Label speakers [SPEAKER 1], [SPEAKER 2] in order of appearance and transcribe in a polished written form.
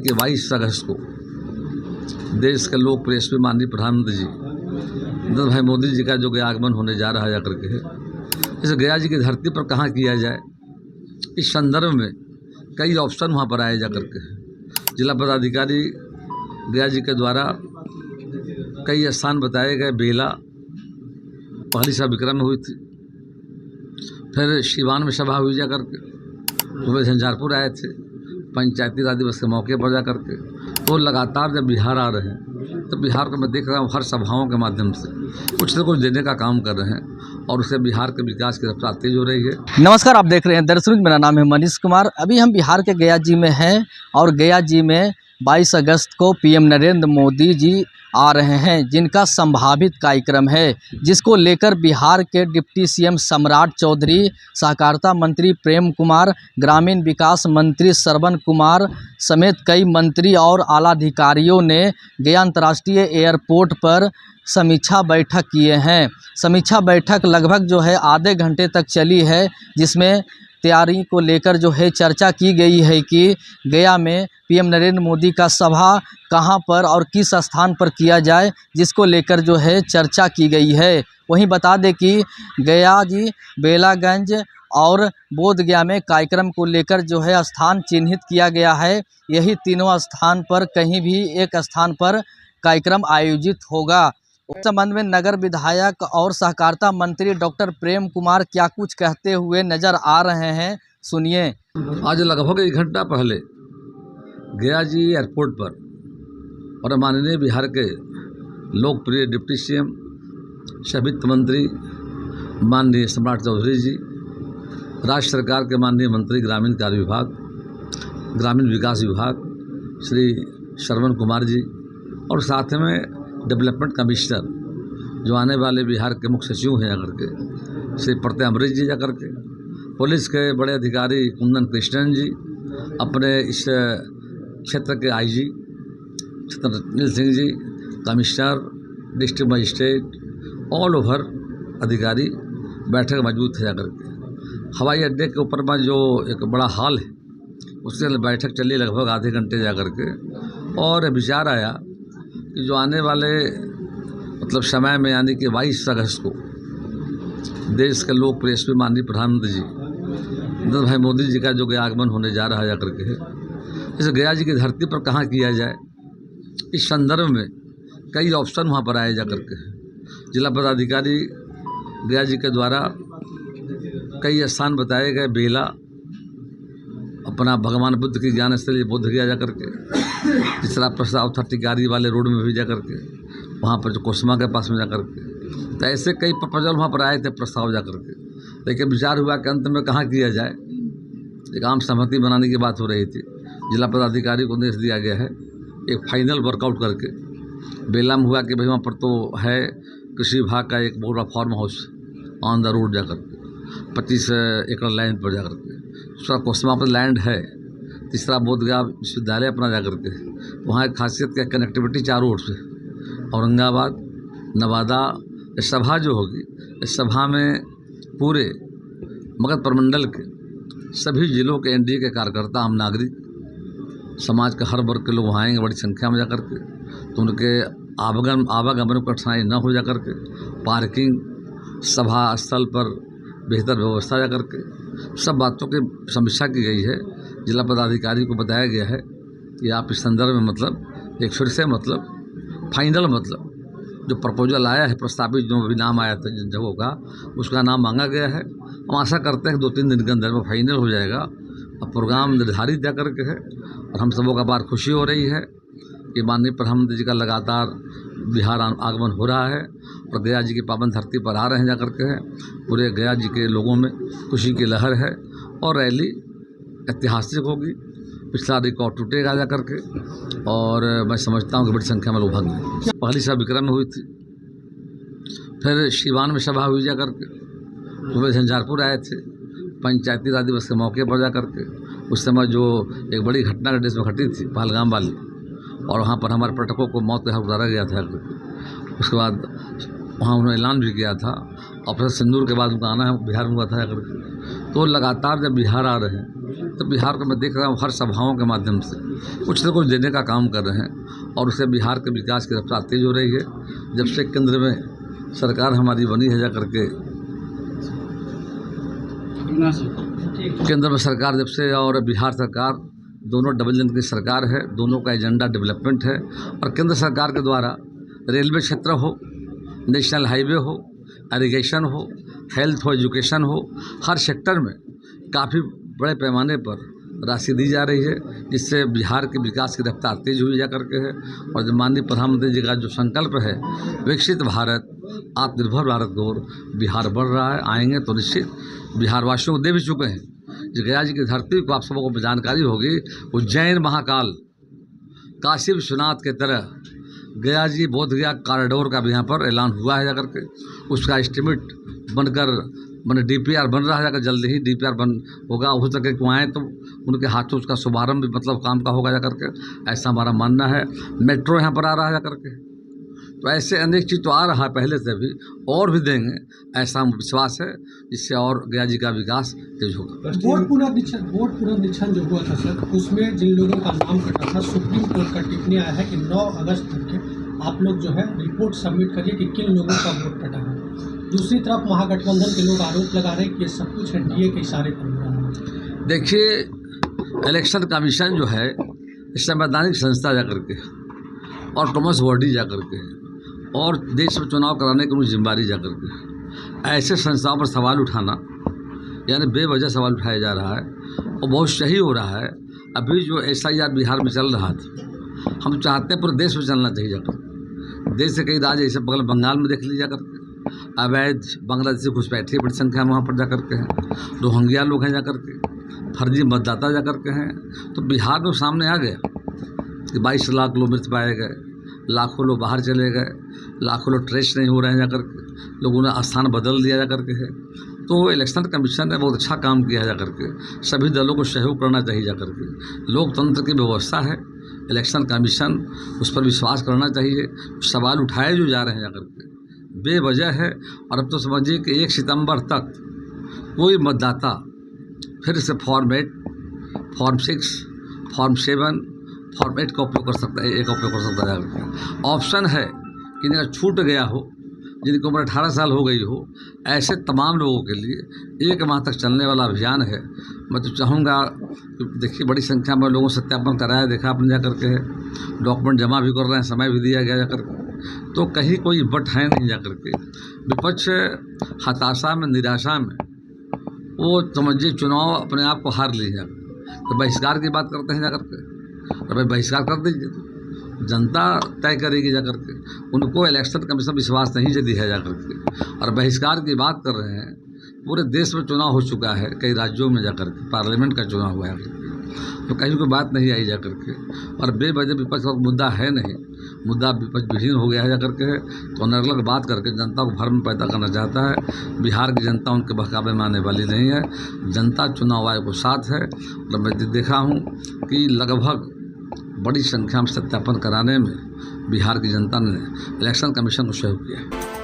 [SPEAKER 1] कि 22 अगस्त को देश के लोकप्रिय यशस्वी माननीय प्रधानमंत्री जी नरेंद्र भाई मोदी जी का जो गया आगमन होने जा रहा है जाकर के है, इस गया जी की धरती पर कहाँ किया जाए, इस संदर्भ में कई ऑप्शन वहाँ पर आए जा करके है। जिला पदाधिकारी गया जी के द्वारा कई स्थान बताए गए। बेला पहली सभा विक्रम में हुई थी, फिर शिवान में सभा हुई जा करके, सुबह झंझारपुर आए थे पंचायती राज दिवस के मौके पर जा करके। तो लगातार जब बिहार आ रहे हैं तो बिहार को मैं देख रहा हूँ हर सभाओं के माध्यम से कुछ न कुछ देने का काम कर रहे हैं और उससे बिहार के विकास की रफ्तार तेज हो रही है।
[SPEAKER 2] नमस्कार, आप देख रहे हैं दर्शक, मेरा नाम है मनीष कुमार। अभी हम बिहार के गया जी में हैं और गया जी में 22 अगस्त को पीएम नरेंद्र मोदी जी आ रहे हैं, जिनका संभावित कार्यक्रम है, जिसको लेकर बिहार के डिप्टी सीएम सम्राट चौधरी, सहकारिता मंत्री प्रेम कुमार, ग्रामीण विकास मंत्री श्रवण कुमार समेत कई मंत्री और आला अधिकारियों ने गया अंतर्राष्ट्रीय एयरपोर्ट पर समीक्षा बैठक किए हैं। समीक्षा बैठक लगभग जो है आधे घंटे तक चली है, जिसमें तैयारी को लेकर जो है चर्चा की गई है कि गया में पीएम नरेंद्र मोदी का सभा कहां पर और किस स्थान पर किया जाए, जिसको लेकर जो है चर्चा की गई है। वहीं बता दें कि गया जी, बेलागंज और बोधगया में कार्यक्रम को लेकर जो है स्थान चिन्हित किया गया है। यही तीनों स्थान पर कहीं भी एक स्थान पर कार्यक्रम आयोजित होगा। उस संबंध में नगर विधायक और सहकारिता मंत्री डॉक्टर प्रेम कुमार क्या कुछ कहते हुए नजर आ रहे हैं, सुनिए।
[SPEAKER 1] आज लगभग 1 घंटा पहले गया जी एयरपोर्ट पर और माननीय बिहार के लोकप्रिय डिप्टी सीएम सह वित्त मंत्री माननीय सम्राट चौधरी जी, राज्य सरकार के माननीय मंत्री ग्रामीण कार्य विभाग, ग्रामीण विकास विभाग श्री श्रवण कुमार जी और साथ में डेवलपमेंट कमिश्नर जो आने वाले बिहार के मुख्य सचिव हैं जाकर के श्री प्रत्यय अमृत जी जाकर के, पुलिस के बड़े अधिकारी कुंदन कृष्णन जी, अपने इस क्षेत्र के IG Chhatranil Singh ji, commissioner, district magistrate, all over अधिकारी बैठक मौजूद थे जाकर के। हवाई अड्डे के ऊपर में जो एक बड़ा हॉल है उससे बैठक चली लगभग आधे घंटे जा कर के, और विचार आया कि जो आने वाले समय में यानी कि 22 अगस्त को देश के लोकप्रिय यशस्वी माननीय प्रधानमंत्री जी नरेंद्र भाई मोदी जी का जो गया आगमन होने जा रहा है जाकर के है, इस गया जी की धरती पर कहाँ किया जाए, इस संदर्भ में कई ऑप्शन वहाँ पर आए जा कर के है। जिला पदाधिकारी गया जी के द्वारा कई स्थान बताए गए। बेला अपना भगवान बुद्ध की ज्ञान स्थली बोध गया जा कर के, तीसरा प्रस्ताव था टिकारी वाले रोड में भी जा कर के, वहाँ पर जो कोसमा के पास में जा कर के। तो ऐसे कई प्रपोजल वहाँ पर आए थे, प्रस्ताव जा कर के, लेकिन विचार हुआ कि अंत में कहाँ किया जाए। एक आम सहमति बनाने की बात हो रही थी। जिला पदाधिकारी को निर्देश दिया गया है एक फाइनल वर्कआउट करके। बेला में हुआ कि भाई वहाँ पर तो है कृषि विभाग का एक बहुत बड़ा farmhouse on the road जा कर के, 25 एकड़ लैंड पर जा कर के। दूसरा कोसमा पर लैंड है। तीसरा बोधगया विश्वविद्यालय अपना जा कर के, वहाँ एक खासियत क्या कनेक्टिविटी चारों ओर से, औरंगाबाद, नवादा। इस सभा जो होगी, इस सभा में पूरे मगध प्रमंडल के सभी जिलों के एनडीए के कार्यकर्ता, आम नागरिक, समाज के हर वर्ग के लोग वहाँ आएंगे बड़ी संख्या में जा कर के। तो उनके आवागमन को कठिनाई न हो जा कर के, पार्किंग, सभा स्थल पर बेहतर व्यवस्था जा कर के, सब बातों की समीक्षा की गई है। जिला पदाधिकारी को बताया गया है कि आप इस संदर्भ में एक फिर से फाइनल जो प्रपोजल आया है, प्रस्तावित जो भी नाम आया था जिन जगहों का, उसका नाम मांगा गया है। हम आशा करते हैं कि 2-3 दिन के अंदर में फाइनल हो जाएगा। अब प्रोग्राम निर्धारित जा कर के है और हम सबों का बार खुशी हो रही है कि माननीय प्रधानमंत्री जी का लगातार बिहार आगमन हो रहा है और गया जी की पावन धरती पर आ रहे हैं जा कर के है। पूरे गया जी के लोगों में खुशी की लहर है और रैली ऐतिहासिक होगी। पिछला रिकॉर्ड टूटेगा जा कर के, और मैं समझता हूँ कि बड़ी संख्या में लोग भाग लें। पहली सभा विक्रम में हुई थी, फिर शिवान में सभा हुई जा कर के, सुबह झंझारपुर आए थे पंचायती राज दिवस के मौके पर जा कर के। उस समय जो एक बड़ी घटना देश में घटी थी पहलगाम वाली, और वहाँ पर हमारे पर्यटकों को मौत के हाथ उतारा गया था। उसके बाद वहाँ उन्होंने ऐलान भी किया था। ऑपरेशन सिंदूर के बाद उनका आना है बिहार में हुआ था करके। तो लगातार जब बिहार आ रहे हैं तो बिहार को मैं देख रहा हूँ हर सभाओं के माध्यम से कुछ न कुछ देने का काम कर रहे हैं और उससे बिहार के विकास की रफ्तार तेज हो रही है। जब से केंद्र में सरकार हमारी बनी है जा करके, केंद्र में सरकार जब से और बिहार सरकार दोनों डबल इंजन की सरकार है, दोनों का एजेंडा डेवलपमेंट है। और केंद्र सरकार के द्वारा रेलवे क्षेत्र हो, नेशनल हाईवे हो, इरिगेशन हो, हेल्थ हो, एजुकेशन हो, हर सेक्टर में काफ़ी बड़े पैमाने पर राशि दी जा रही है, जिससे बिहार के विकास की रफ्तार तेज हुई जा करके है। और जो माननीय प्रधानमंत्री जी का जो संकल्प है विकसित भारत आत्मनिर्भर भारत की ओर बिहार बढ़ रहा है। आएंगे तो निश्चित बिहार वासियों को दे भी चुके हैं। जो गया जी की धरती को आप सबको जानकारी होगी, उज्जैन महाकाल, काशी विश्वनाथ के तरह गया जी बोध गया कॉरिडोर का भी यहाँ पर ऐलान हुआ है जाकर के। उसका एस्टिमेट बनकर DPR बन रहा है जाकर, जल्दी ही DPR बन होगा। हो सके को आएँ तो उनके हाथों उसका शुभारंभ भी मतलब काम का होगा जाकर के, ऐसा हमारा मानना है। मेट्रो यहाँ पर आ रहा है जाकर के। तो ऐसे अनेक चीज़ तो आ रहा है पहले से भी, और भी देंगे ऐसा हम विश्वास है, जिससे और गया जी का विकास तेज होगा।
[SPEAKER 3] बोर्ड पुनर्निरीक्षण जो हुआ था सर, उसमें जिन लोगों का नाम कटा था, सुप्रीम कोर्ट का टिप्पणी आया है कि 9 अगस्त तक के आप लोग जो है रिपोर्ट सबमिट करिए कि किन लोगों का वोट कटा है। दूसरी तरफ महागठबंधन के लोग आरोप लगा रहे हैं कि ये सब कुछ NDA के इशारे पर हो रहा है।
[SPEAKER 1] देखिए, इलेक्शन कमीशन जो है संवैधानिक संस्था जा करके और ऑटोनमस बॉडी जा करके और देश में चुनाव कराने की उनकी जिम्मेदारी जा करके, ऐसे संस्थाओं पर सवाल उठाना यानी बेवजह सवाल उठाया जा रहा है और बहुत सही हो रहा है। अभी जो SIR बिहार में चल रहा था, हम चाहते हैं पूरे देश में चलना चाहिए जाकर। देश से कई राज्य जैसे बगल बंगाल में देख लीजिए करके, अवैध बांग्लादेशी घुसपैठी बड़ी संख्या में वहाँ पर जा करके हैं, रोहिंग्या लोग हैं जा करके, फर्जी मतदाता जा करके हैं। तो बिहार में सामने आ गया कि 22 लाख लोग मृत पाए गए, लाखों लोग बाहर चले गए, लाखों लोग ट्रेस नहीं हो रहे हैं जा करके, लोगों ने स्थान बदल दिया जा करके है। तो इलेक्शन कमीशन ने बहुत अच्छा काम किया जा करके, सभी दलों को सहयोग करना चाहिए जा करके। लोकतंत्र की व्यवस्था है, इलेक्शन कमीशन उस पर विश्वास करना चाहिए। सवाल उठाए जो जा रहे हैं जा करके बेवजह है। और अब तो समझिए कि 1 सितंबर तक कोई मतदाता फिर से फॉर्म 8, फॉर्म 6, फॉर्म 7, फॉर्म 8 का उपयोग कर सकता है, एक उपयोग कर सकता है। ऑप्शन है कि अगर छूट गया हो, जिनकी उम्र 18 साल हो गई हो, ऐसे तमाम लोगों के लिए 1 माह तक चलने वाला अभियान है। मैं तो चाहूँगा कि देखिए बड़ी संख्या में लोगों से सत्यापन कराया, देखा आपने जा करके है, डॉक्यूमेंट जमा भी कर रहे हैं, समय भी दिया गया जा करके। तो कहीं कोई बट है नहीं जा करके। विपक्ष हताशा में, निराशा में वो समझिए चुनाव अपने आप को हार ली जाकर, तो बहिष्कार की बात करते हैं जा करके। तो भाई बहिष्कार कर दीजिए, तो जनता तय करेगी जा करके। उनको इलेक्शन कमीशन विश्वास नहीं से दिया जा करके, और बहिष्कार की बात कर रहे हैं। पूरे देश में चुनाव हो चुका है, कई राज्यों में जा करके पार्लियामेंट का चुनाव हुआ है, तो कहीं कोई बात नहीं आई जा करके। और बेवजह विपक्ष का मुद्दा है नहीं, मुद्दा विपक्ष विहीन हो गया है जा करके। तो अलग बात करके जनता को भ्रम पैदा करना चाहता है। बिहार की जनता उनके बहकावे में आने वाली नहीं है। जनता चुनाव आयोग को साथ है। और मैं देखा हूँ कि लगभग बड़ी संख्या में सत्यापन कराने में बिहार की जनता ने इलेक्शन कमीशन को सहयोग किया।